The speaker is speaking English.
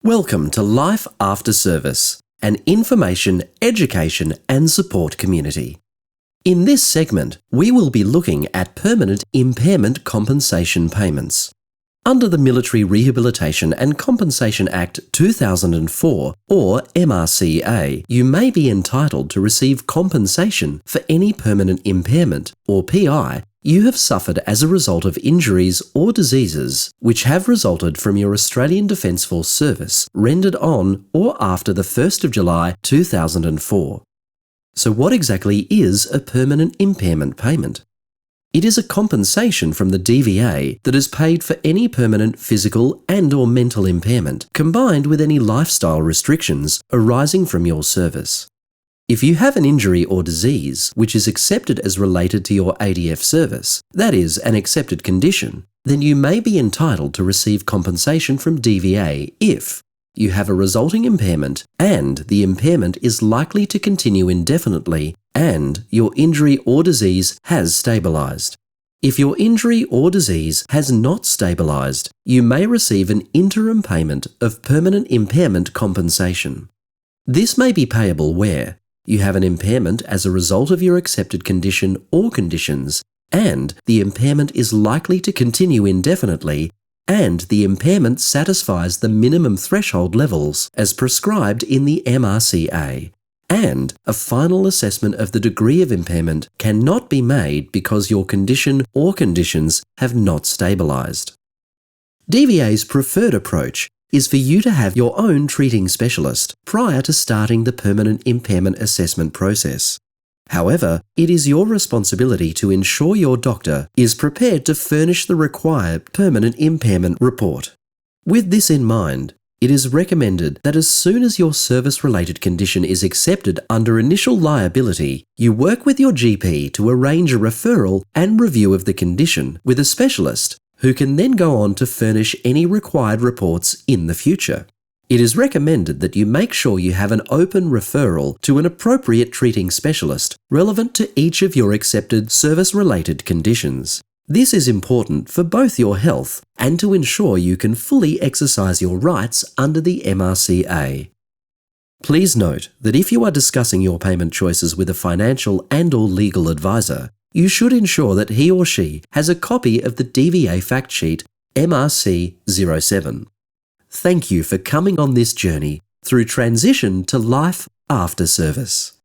Welcome to Life After Service, an information, education and support community. In this segment, we will be looking at permanent impairment compensation payments. Under the Military Rehabilitation and Compensation Act 2004, or MRCA, you may be entitled to receive compensation for any permanent impairment, or PI, you have suffered as a result of injuries or diseases which have resulted from your Australian Defence Force service rendered on or after the 1st of July 2004. So what exactly is a permanent impairment payment? It is a compensation from the DVA that is paid for any permanent physical and/or mental impairment combined with any lifestyle restrictions arising from your service. If you have an injury or disease which is accepted as related to your ADF service, that is, an accepted condition, then you may be entitled to receive compensation from DVA if you have a resulting impairment and the impairment is likely to continue indefinitely and your injury or disease has stabilised. If your injury or disease has not stabilised, you may receive an interim payment of permanent impairment compensation. This may be payable where you have an impairment as a result of your accepted condition or conditions, and the impairment is likely to continue indefinitely, and the impairment satisfies the minimum threshold levels as prescribed in the MRCA, and a final assessment of the degree of impairment cannot be made because your condition or conditions have not stabilised. DVA's preferred approach is for you to have your own treating specialist prior to starting the permanent impairment assessment process. However, it is your responsibility to ensure your doctor is prepared to furnish the required permanent impairment report. With this in mind, it is recommended that as soon as your service-related condition is accepted under initial liability, you work with your GP to arrange a referral and review of the condition with a specialist who can then go on to furnish any required reports in the future. It is recommended that you make sure you have an open referral to an appropriate treating specialist relevant to each of your accepted service-related conditions. This is important for both your health and to ensure you can fully exercise your rights under the MRCA. Please note that if you are discussing your payment choices with a financial and/or legal advisor, you should ensure that he or she has a copy of the DVA fact sheet MRC 07. Thank you for coming on this journey through transition to life after service.